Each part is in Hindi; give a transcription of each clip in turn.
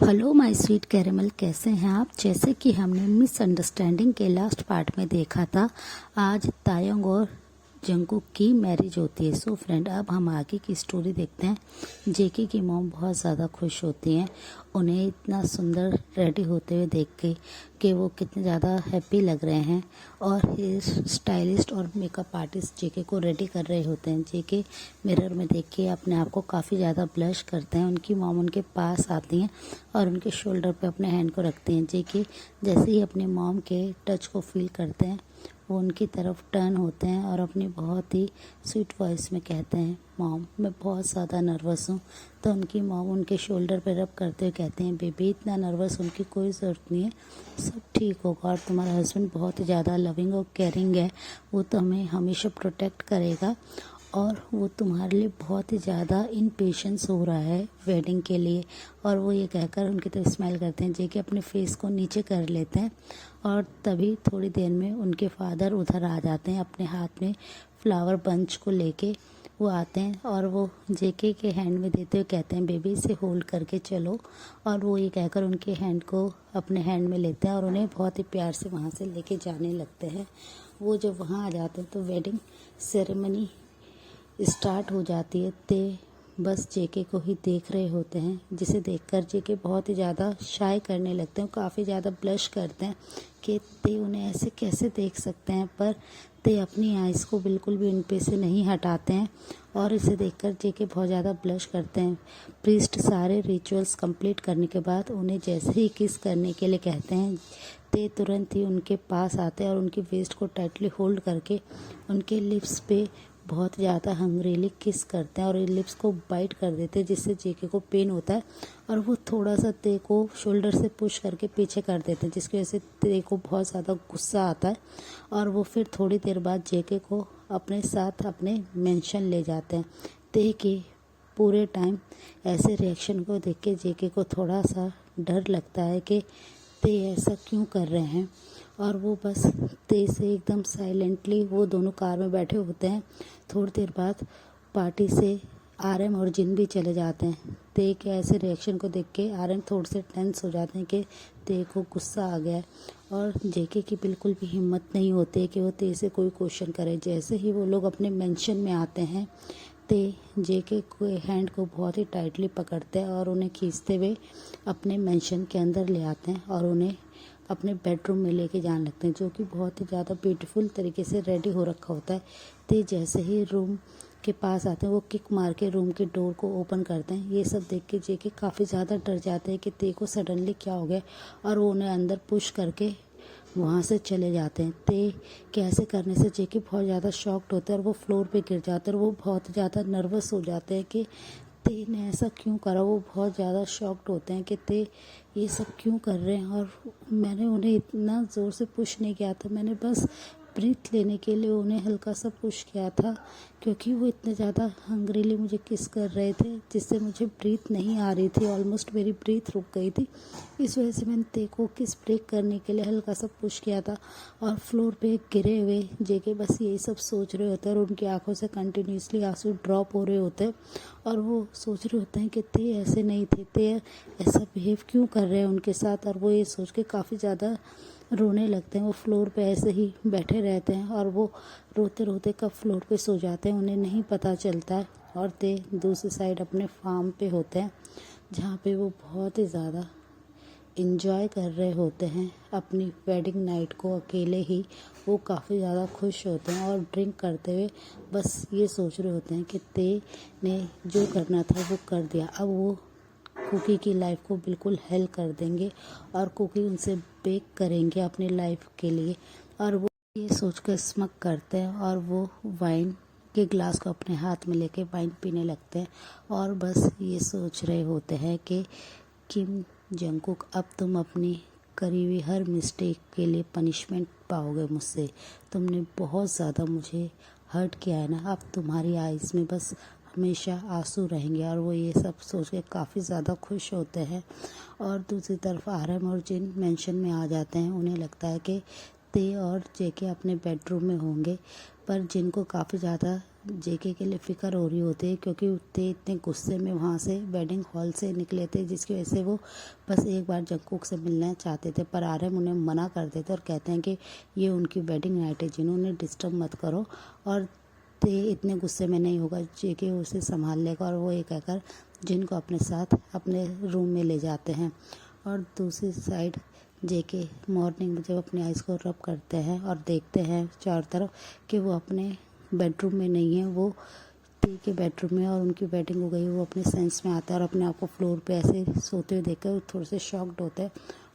हेलो माय स्वीट कैरेमल, कैसे हैं आप। जैसे कि हमने मिसअंडरस्टैंडिंग के लास्ट पार्ट में देखा था, आज तायंग और जंगकुक की मैरिज होती है। सो फ्रेंड, अब हम आगे की स्टोरी देखते हैं। जेकी की मॉम बहुत ज़्यादा खुश होती हैं उन्हें इतना सुंदर रेडी होते हुए देख के कि वो कितने ज़्यादा हैप्पी लग रहे हैं। और हेयर स्टाइलिस्ट और मेकअप आर्टिस्ट जेके को रेडी कर रहे होते हैं। जेके मिरर में देख के अपने आप को काफ़ी ज़्यादा ब्लश करते हैं। उनकी मॉम उनके पास आती हैं और उनके शोल्डर पे अपने हैंड को रखती हैं। जेके जैसे ही अपने मॉम के टच को फील करते हैं, वो उनकी तरफ टर्न होते हैं और अपनी बहुत ही स्वीट वॉइस में कहते हैं, मॉम मैं बहुत ज़्यादा नर्वस हूँ। तो उनकी मॉम उनके शोल्डर पे रब करते हुए कहते हैं, बेबी इतना नर्वस होने की कोई ज़रूरत नहीं है, सब ठीक होगा। और तुम्हारा हस्बैंड बहुत ही ज़्यादा लविंग और केयरिंग है, वो तो हमें हमेशा प्रोटेक्ट करेगा। और वो तुम्हारे लिए बहुत ही ज़्यादा इम्पेशेंस हो रहा है वेडिंग के लिए। और वो ये कहकर उनकी तरफ स्माइल करते हैं। जेके अपने फेस को नीचे कर लेते हैं और तभी थोड़ी देर में उनके फादर उधर आ जाते हैं। अपने हाथ में फ्लावर बंच को लेके वो आते हैं और वो जेके के हैंड में देते हुए कहते हैं, बेबी इसे होल्ड करके चलो। और वो ये कहकर उनके हैंड को अपने हैंड में लेते हैं और उन्हें बहुत ही प्यार से वहाँ से लेके जाने लगते हैं। वो जब वहाँ आ जाते हैं तो वेडिंग सेरेमनी स्टार्ट हो जाती है। ते बस जेके को ही देख रहे होते हैं, जिसे देखकर जेके बहुत ही ज़्यादा शाय करने लगते हैं, काफ़ी ज़्यादा ब्लश करते हैं कि ते उन्हें ऐसे कैसे देख सकते हैं। पर ते अपनी आइज़ को बिल्कुल भी उन पे से नहीं हटाते हैं और इसे देखकर जेके बहुत ज़्यादा ब्लश करते हैं। प्रीस्ट सारे रिचुअल्स कंप्लीट करने के बाद उन्हें जैसे ही किस करने के लिए कहते हैं, ते तुरंत ही उनके पास आते हैं और उनकी वेस्ट को टाइटली होल्ड करके उनके लिप्स पे बहुत ज़्यादा हंग्रीली किस करते हैं और लिप्स को बाइट कर देते हैं, जिससे जेके को पेन होता है और वो थोड़ा सा ते को शोल्डर से पुश करके पीछे कर देते हैं, जिसकी वजह से ते को बहुत ज़्यादा गुस्सा आता है। और वो फिर थोड़ी देर बाद जेके को अपने साथ अपने मेंशन ले जाते हैं। ते के पूरे टाइम ऐसे रिएक्शन को देख के जेके को थोड़ा सा डर लगता है कि ते ऐसा क्यों कर रहे हैं। और वो बस ते से एकदम साइलेंटली वो दोनों कार में बैठे होते हैं। थोड़ी देर बाद पार्टी से आरएम और जिन भी चले जाते हैं। ते के ऐसे रिएक्शन को देख के आरएम थोड़े से टेंस हो जाते हैं कि ते को गुस्सा आ गया है। और जेके की बिल्कुल भी हिम्मत नहीं होती है कि वो ते से कोई क्वेश्चन करे। जैसे ही वो लोग अपने मेंशन में आते हैं, ते जेके के हैंड को बहुत ही टाइटली पकड़ते हैं और उन्हें खींचते हुए अपने मेंशन के अंदर ले आते हैं और उन्हें अपने बेडरूम में लेके जाने लगते हैं, जो कि बहुत ही ज़्यादा ब्यूटीफुल तरीके से रेडी हो रखा होता है। ते जैसे ही रूम के पास आते हैं, वो किक मार के रूम के डोर को ओपन करते हैं। ये सब देख के जेके काफ़ी ज़्यादा डर जाते हैं कि ते को सडनली क्या हो गया, और वो उन्हें अंदर पुश करके वहाँ से चले जाते हैं। ते के ऐसे करने से जेके बहुत ज़्यादा शॉक्ड होते हैं और वो फ्लोर पे गिर जाते हैं और वो बहुत ज़्यादा नर्वस हो जाते हैं कि ते ने ऐसा क्यों करा। वो बहुत ज़्यादा शॉक्ड होते हैं कि ते ये सब क्यों कर रहे हैं। और मैंने उन्हें इतना ज़ोर से पुश नहीं किया था, मैंने बस ब्रीथ लेने के लिए उन्हें हल्का सा पुश किया था, क्योंकि वो इतने ज़्यादा हंग्रीली मुझे किस कर रहे थे, जिससे मुझे ब्रीथ नहीं आ रही थी। ऑलमोस्ट मेरी ब्रीथ रुक गई थी। इस वजह से मैंने ते को किस ब्रेक करने के लिए हल्का सा पुश किया था। और फ्लोर पे गिरे हुए जेके बस यही सब सोच रहे होते हैं और उनकी आंखों से कंटिन्यूसली आंसू ड्रॉप हो रहे होते हैं। और वो सोच रहे होते हैं कि ते ऐसे नहीं थे, ते ऐसा बिहेव क्यों कर रहे हैं उनके साथ। और वो ये सोच के काफ़ी ज़्यादा रोने लगते हैं। वो फ्लोर पे ऐसे ही बैठे रहते हैं और वो रोते रोते कब फ्लोर पे सो जाते हैं उन्हें नहीं पता चलता है। और ते दूसरी साइड अपने फार्म पे होते हैं, जहाँ पे वो बहुत ही ज़्यादा इंजॉय कर रहे होते हैं अपनी वेडिंग नाइट को अकेले ही। वो काफ़ी ज़्यादा खुश होते हैं और ड्रिंक करते हुए बस ये सोच रहे होते हैं कि ते ने जो करना था वो कर दिया। अब वो कुकी की लाइफ को बिल्कुल हेल्प कर देंगे और कुकी उनसे बेक करेंगे अपनी लाइफ के लिए। और वो ये सोचकर स्मक करते हैं और वो वाइन के ग्लास को अपने हाथ में लेके वाइन पीने लगते हैं और बस ये सोच रहे होते हैं कि किम जंगकुक, अब तुम अपनी करी हुई हर मिस्टेक के लिए पनिशमेंट पाओगे मुझसे। तुमने बहुत ज़्यादा मुझे हर्ट किया है ना, अब तुम्हारी आइज़ में बस हमेशा आंसू रहेंगे। और वो ये सब सोच के काफ़ी ज़्यादा खुश होते हैं। और दूसरी तरफ आरएम और जिन मेंशन में आ जाते हैं। उन्हें लगता है कि ते और जेके अपने बेडरूम में होंगे, पर जिनको काफ़ी ज़्यादा जेके के लिए फ़िक्र हो रही होती है, क्योंकि ते इतने गुस्से में वहाँ से वेडिंग हॉल से निकले थे, जिसकी वजह से वो बस एक बार जंगकुक से मिलना चाहते थे। पर आर्यन उन्हें मना कर देते और कहते हैं कि ये उनकी वेडिंग नाइट है, जिन्होंने डिस्टर्ब मत करो। और ते इतने गुस्से में नहीं होगा, जेके उसे संभाल लेगा। और वो ये कहकर जिन को अपने साथ अपने रूम में ले जाते हैं। और दूसरी साइड जेके मॉर्निंग में जब अपनी आइज़ को रब करते हैं और देखते हैं चारों तरफ कि वो अपने बेडरूम में नहीं है, वो ती के बेडरूम में, और उनकी वेडिंग हो गई। वो अपने सेंस में आता है और अपने आप को फ्लोर पे ऐसे सोते हुए देखकर थोड़े से शॉक्ड होते हैं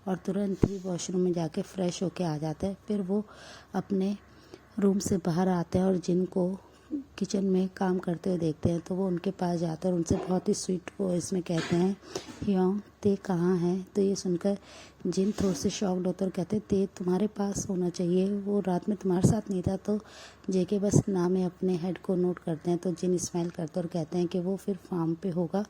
और तुरंत ही वॉशरूम में जाके फ्रेश होके आ जाते हैं। फिर वो अपने रूम से बाहर आते हैं और जिनको किचन में काम करते हुए देखते हैं, तो वो उनके पास जाते हैं और उनसे बहुत ही स्वीट वॉइस में कहते हैं, ह्योंग ते कहाँ हैं। तो ये सुनकर जिन थोड़े से शॉक्ड होते और कहते हैं ते तुम्हारे पास होना चाहिए, वो रात में तुम्हारे साथ नहीं था। तो जेके बस नाम है अपने हेड को नोट करते हैं। तो जिन स्माइल करते और कहते हैं कि वो फिर फार्म पे होगा,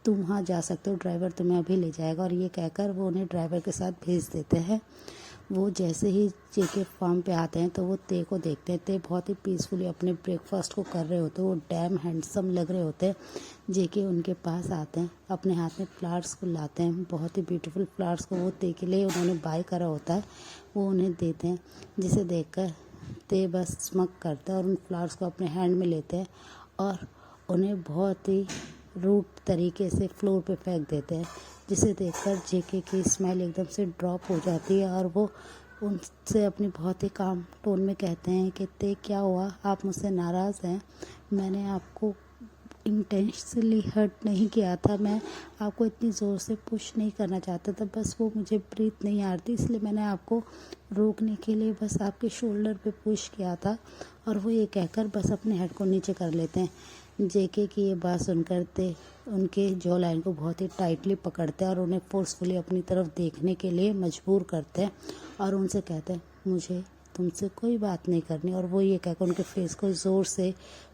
तुम वहाँ जा सकते हो, ड्राइवर तुम्हें अभी ले जाएगा। और ये कहकर वो उन्हें ड्राइवर के साथ भेज देते हैं। वो जैसे ही जेके फार्म पे आते हैं तो वो ते को देखते हैं। ते बहुत ही पीसफुली अपने ब्रेकफास्ट को कर रहे होते हैं, वो डैम हैंडसम लग रहे होते हैं। जेके उनके पास आते हैं, अपने हाथ में फ्लावर्स को लाते हैं, बहुत ही ब्यूटीफुल फ्लावर्स को वो ते के लिए उन्होंने बाय करा होता है, वो उन्हें देते हैं। जिसे देखकर ते बस स्मक करते हैं और उन फ्लावर्स को अपने हैंड में लेते हैं और उन्हें बहुत ही रूड तरीके से फ्लोर पे फेंक देते हैं। जिसे देखकर जेके की स्माइल एकदम से ड्रॉप हो जाती है और वो उनसे अपनी बहुत ही काम टोन में कहते हैं कि ते क्या हुआ, आप मुझसे नाराज़ हैं? मैंने आपको इंटेंशनली हर्ट नहीं किया था, मैं आपको इतनी ज़ोर से पुश नहीं करना चाहता था, बस वो मुझे ब्रीथ नहीं आ रही थी, इसलिए मैंने आपको रोकने के लिए बस आपके शोल्डर पे पुश किया था। और वो ये कहकर बस अपने हेड को नीचे कर लेते हैं। जेके की ये बात सुनकर ते उनके जॉ लाइन को बहुत ही टाइटली पकड़ते हैं और उन्हें फोर्सफुली अपनी तरफ देखने के लिए मजबूर करते हैं और उनसे कहते हैं, मुझे तुमसे कोई बात नहीं करनी। और वो ये कहकर उनके फेस को ज़ोर से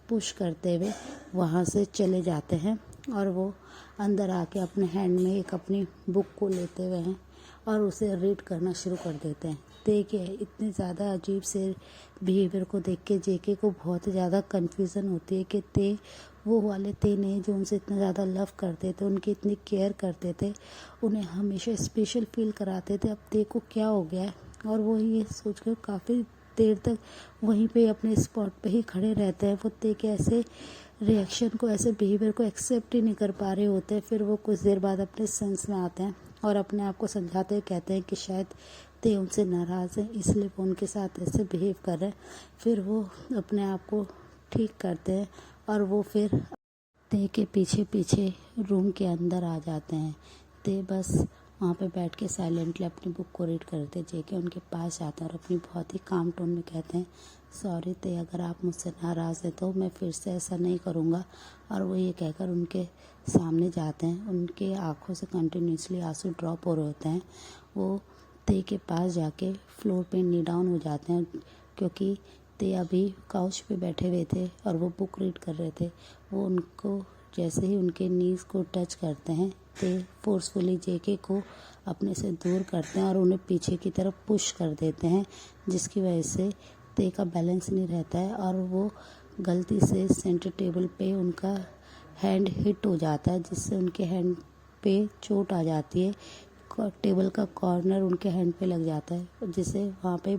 पुश करते हुए वहाँ से चले जाते हैं और वो अंदर आके अपने हैंड में एक अपनी बुक को लेते हुए हैं और उसे रीड करना शुरू कर देते हैं। ते के इतने ज़्यादा अजीब से बिहेवियर को देख के जेके को बहुत ही ज़्यादा कन्फ्यूज़न होती है कि ते वो वाले ते नहीं जो उनसे इतना ज़्यादा लव करते थे, उनकी इतनी केयर करते थे, उन्हें हमेशा स्पेशल फील कराते थे, अब ते को क्या हो गया है। और वो ये सोच कर काफ़ी देर तक वहीं पे अपने स्पॉट पे ही खड़े रहते हैं। वो ते के ऐसे रिएक्शन को, ऐसे बिहेवियर को एक्सेप्ट ही नहीं कर पा रहे होते हैं। फिर वो कुछ देर बाद अपने सेंस में आते हैं और अपने आप को समझाते हुए कहते हैं कि शायद ते उनसे नाराज़ है, इसलिए वो उनके साथ ऐसे बिहेव कर रहे हैं। फिर वो अपने आप को ठीक करते हैं और वो फिर ते के पीछे पीछे रूम के अंदर आ जाते हैं। ते बस वहाँ पे बैठ के साइलेंटली अपनी बुक को रीड करते। जेके उनके पास जाते हैं और अपनी बहुत ही काम टोन में कहते हैं, सॉरी ते, अगर आप मुझसे नाराज़ हैं तो मैं फिर से ऐसा नहीं करूँगा। और वो ये कहकर उनके सामने जाते हैं। उनके आँखों से कंटिन्यूसली आंसू ड्रॉप हो रहे होते हैं। वो ते के पास जाके फ्लोर पे नी डाउन हो जाते हैं, क्योंकि ते अभी काउच पे बैठे हुए थे और वो बुक रीड कर रहे थे। वो उनको जैसे ही उनके नीज़ को टच करते हैं, ते फोर्सफुली जेके को अपने से दूर करते हैं और उन्हें पीछे की तरफ पुश कर देते हैं, जिसकी वजह से ते का बैलेंस नहीं रहता है और वो गलती से सेंटर टेबल पे उनका हैंड हिट हो जाता है, जिससे उनके हैंड पे चोट आ जाती है। टेबल का कॉर्नर उनके हैंड पे लग जाता है, जिससे वहाँ पे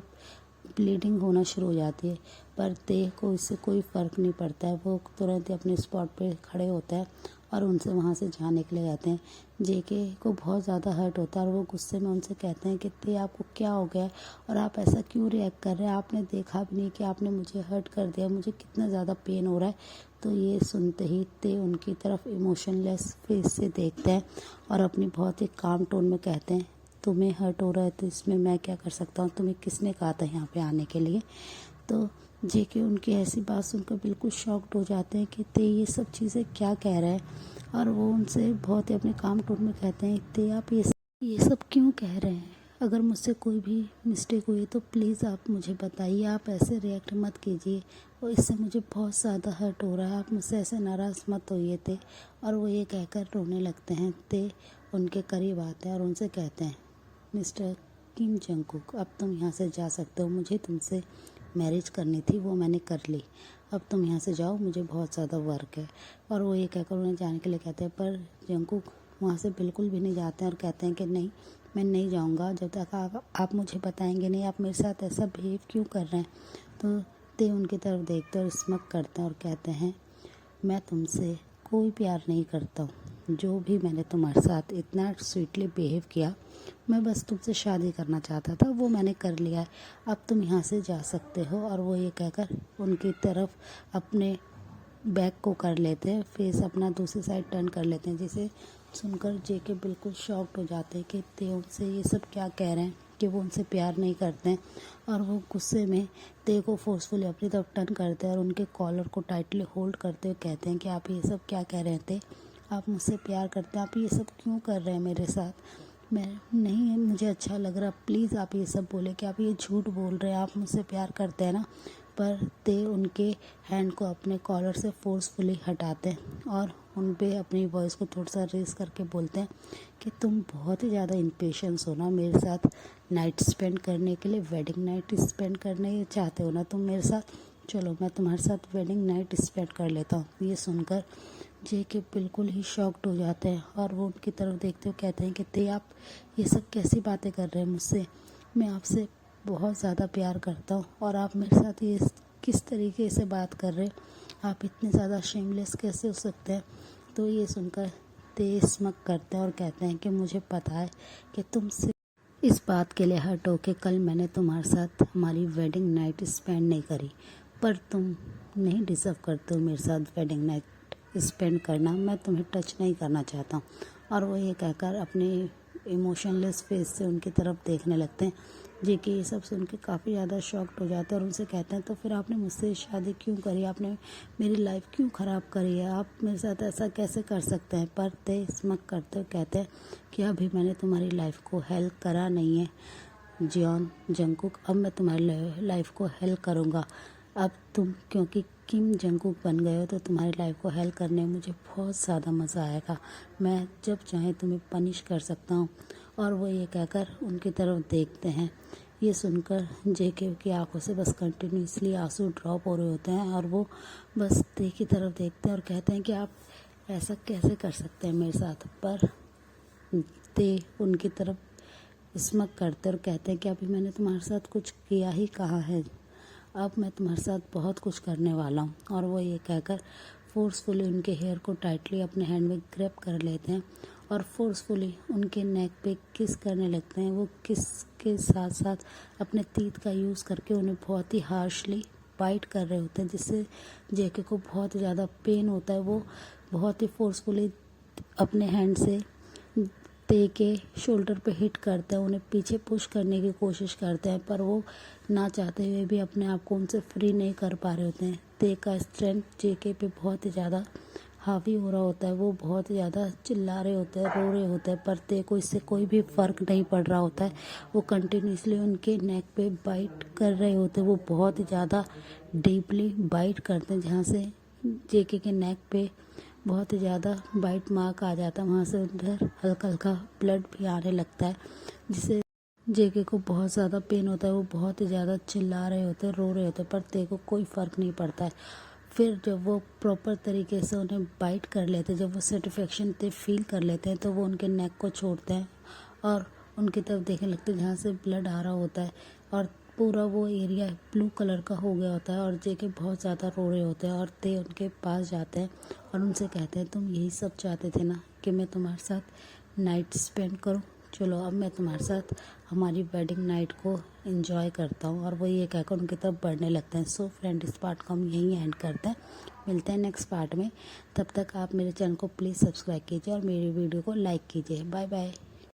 ब्लीडिंग होना शुरू हो जाती है। पर ते को इससे कोई फ़र्क नहीं पड़ता है। वो तुरंत ही अपने स्पॉट पे खड़े होता है और उनसे वहाँ से जाने के लिए जाते हैं। जेके को बहुत ज़्यादा हर्ट होता है और वो गुस्से में उनसे कहते हैं कि ते, आपको क्या हो गया है और आप ऐसा क्यों रिएक्ट कर रहे हैं? आपने देखा भी नहीं कि आपने मुझे हर्ट कर दिया, मुझे कितना ज़्यादा पेन हो रहा है। तो ये सुनते ही ते उनकी तरफ इमोशनलेस फेस से देखते हैं और अपनी बहुत ही काम टोन में कहते हैं, तुम्हें हर्ट हो रहा है तो इसमें मैं क्या कर सकता हूँ? तुम्हें किसने कहा था यहाँ पे आने के लिए? तो जेके उनकी ऐसी बात सुनकर बिल्कुल शॉक्ड हो जाते हैं कि ते ये सब चीज़ें क्या कह रहा है। और वो उनसे बहुत ही अपने काम टोन में कहते हैं, ते आप ये सब क्यों कह रहे हैं? अगर मुझसे कोई भी मिस्टेक हुई तो प्लीज़ आप मुझे बताइए, आप ऐसे रिएक्ट मत कीजिए और इससे मुझे बहुत ज़्यादा हर्ट हो रहा है, आप मुझसे ऐसे नाराज़ मत होइए ते। और वो ये कहकर रोने लगते हैं। ते उनके करीब आते हैं और उनसे कहते हैं, मिस्टर किम जंगकुक, अब तुम यहाँ से जा सकते हो, मुझे तुमसे मैरिज करनी थी, वो मैंने कर ली। अब तुम यहाँ से जाओ, मुझे बहुत ज़्यादा वर्क है। और वो ये कहकर उन्हें जाने के लिए कहते हैं, पर जंकुक वहाँ से बिल्कुल भी नहीं जाते हैं और कहते हैं कि नहीं, मैं नहीं जाऊँगा जब तक आप मुझे बताएंगे नहीं, आप मेरे साथ ऐसा बिहेव क्यों कर रहे हैं। तो ते उनकी तरफ देखते और स्मक करते हैं और कहते हैं, मैं तुमसे कोई प्यार नहीं करता हूँ, जो भी मैंने तुम्हारे साथ इतना स्वीटली बिहेव किया, मैं बस तुमसे शादी करना चाहता था, वो मैंने कर लिया है, अब तुम यहाँ से जा सकते हो। और वो ये कहकर उनकी तरफ अपने बैक को कर लेते हैं, फेस अपना दूसरी साइड टर्न कर लेते हैं, जिसे सुनकर जेके बिल्कुल शॉक्ड हो जाते हैं कि ते उनसे ये सब क्या कह रहे हैं, कि वो उनसे प्यार नहीं करते हैं। और वो गुस्से में ते को फोर्सफुली अपनी तरफ टर्न करते हैं और उनके कॉलर को टाइटली होल्ड करते हुए कहते हैं कि आप ये सब क्या कह रहे थे, आप मुझसे प्यार करते हैं, आप ये सब क्यों कर रहे हैं मेरे साथ, मैं नहीं, मुझे अच्छा लग रहा, प्लीज़ आप ये सब बोले कि आप ये झूठ बोल रहे हैं, आप मुझसे प्यार करते हैं ना। पर ते उनके हैंड को अपने कॉलर से फोर्सफुली हटाते हैं और उन पे अपनी वॉइस को थोड़ा सा रेस करके बोलते हैं कि तुम बहुत ही ज़्यादा इम्पेशंस हो ना मेरे साथ नाइट स्पेंड करने के लिए, वेडिंग नाइट स्पेंड करने चाहते हो ना तुम मेरे साथ, चलो मैं तुम्हारे साथ वेडिंग नाइट स्पेंड कर लेता हूँ। ये सुनकर जेके बिल्कुल ही शॉक्ड हो जाते हैं और वो उनकी तरफ देखते हुए कहते हैं कि ते आप ये सब कैसी बातें कर रहे हैं मुझसे, मैं आपसे बहुत ज़्यादा प्यार करता हूँ और आप मेरे साथ ये किस तरीके से बात कर रहे हैं, आप इतने ज़्यादा शेमलेस कैसे हो सकते हैं। तो ये सुनकर ते स्मक करते हैं और कहते हैं कि मुझे पता है कि तुमसे इस बात के लिए हर्ट हो के कल मैंने तुम्हारे साथ हमारी वेडिंग नाइट स्पेंड नहीं करी, पर तुम नहीं डिज़र्व करते हो मेरे साथ वेडिंग नाइट स्पेंड करना, मैं तुम्हें टच नहीं करना चाहता हूँ। और वो ये कहकर अपने इमोशनलेस फेस से उनकी तरफ देखने लगते हैं। जेके ये सब सुन के काफ़ी ज़्यादा शॉक्ड हो जाते हैं और उनसे कहते हैं, तो फिर आपने मुझसे शादी क्यों करी, आपने मेरी लाइफ क्यों ख़राब करी है, आप मेरे साथ ऐसा कैसे कर सकते हैं। पर ते स्मक करते हुए कहते हैं कि अभी मैंने तुम्हारी लाइफ को हेल्प करा नहीं है जियोन जंकुक, अब मैं तुम्हारी लाइफ को हेल्प करूँगा। अब तुम क्योंकि किम जंकुक बन गए हो तो तुम्हारी लाइफ को हेल्प करने में मुझे बहुत ज़्यादा मज़ा आएगा, मैं जब चाहे तुम्हें पनिश कर सकता हूँ। और वो ये कहकर उनकी तरफ देखते हैं। ये सुनकर जेके की आंखों से बस कंटिन्यूसली आंसू ड्रॉप हो रहे होते हैं और वो बस ते की तरफ देखते हैं और कहते हैं कि आप ऐसा कैसे कर सकते हैं मेरे साथ। पर ते उनकी तरफ स्मक करते और कहते हैं कि अभी मैंने तुम्हारे साथ कुछ किया ही कहाँ है, अब मैं तुम्हारे साथ बहुत कुछ करने वाला हूँ। और वो ये कहकर फोर्सफुली उनके हेयर को टाइटली अपने हैंड में ग्रैब कर लेते हैं और फोर्सफुली उनके नेक पे किस करने लगते हैं। वो किस के साथ साथ अपने टीथ का यूज़ करके उन्हें बहुत ही हार्शली बाइट कर रहे होते हैं, जिससे जेके को बहुत ज़्यादा पेन होता है। वो बहुत ही फोर्सफुली अपने हैंड से ते के शोल्डर पे हिट करते हैं, उन्हें पीछे पुश करने की कोशिश करते हैं, पर वो ना चाहते हुए भी अपने आप को उनसे फ्री नहीं कर पा रहे होते हैं। ते का स्ट्रेंथ जेके पे बहुत ही ज़्यादा हावी हो रहा होता है, वो बहुत ही ज़्यादा चिल्ला रहे होते हैं, रो रहे होते हैं, पर ते को इससे कोई भी फ़र्क नहीं पड़ रहा होता है। वो कंटिन्यूसली उनके नेक पे बाइट कर रहे होते हैं, वो बहुत ही ज़्यादा डीपली बाइट करते हैं, जहाँ से जेके के नेक पे बहुत ही ज़्यादा बाइट मार्क आ जाता है, वहाँ से उधर हल्का हल्का ब्लड भी आने लगता है, जिससे जेके को बहुत ज़्यादा पेन होता है। वो बहुत ही ज़्यादा चिल्ला रहे होते हैं, रो रहे होते हैं, पर ते को कोई फ़र्क नहीं पड़ता है। फिर जब वो प्रॉपर तरीके से उन्हें बाइट कर लेते हैं, जब वो सेटिस्फेक्शन ते फील कर लेते हैं, तो वो उनके नेक को छोड़ते हैं और उनकी तरफ देखने लगते हैं जहाँ से ब्लड आ रहा होता है और पूरा वो एरिया ब्लू कलर का हो गया होता है। और जेके बहुत ज़्यादा रो रहे होते हैं और ते उनके पास जाते हैं और उनसे कहते हैं, तुम यही सब चाहते थे ना कि मैं तुम्हारे साथ नाइट स्पेंड करूं, चलो अब मैं तुम्हारे साथ हमारी वेडिंग नाइट को एंजॉय करता हूं। और वो ये कहकर उनकी तरफ बढ़ने लगते हैं। सो फ्रेंड, इस पार्ट को हम यहीं एंड करते हैं, मिलते हैं नेक्स्ट पार्ट में। तब तक आप मेरे चैनल को प्लीज़ सब्सक्राइब कीजिए और मेरी वीडियो को लाइक कीजिए। Bye bye.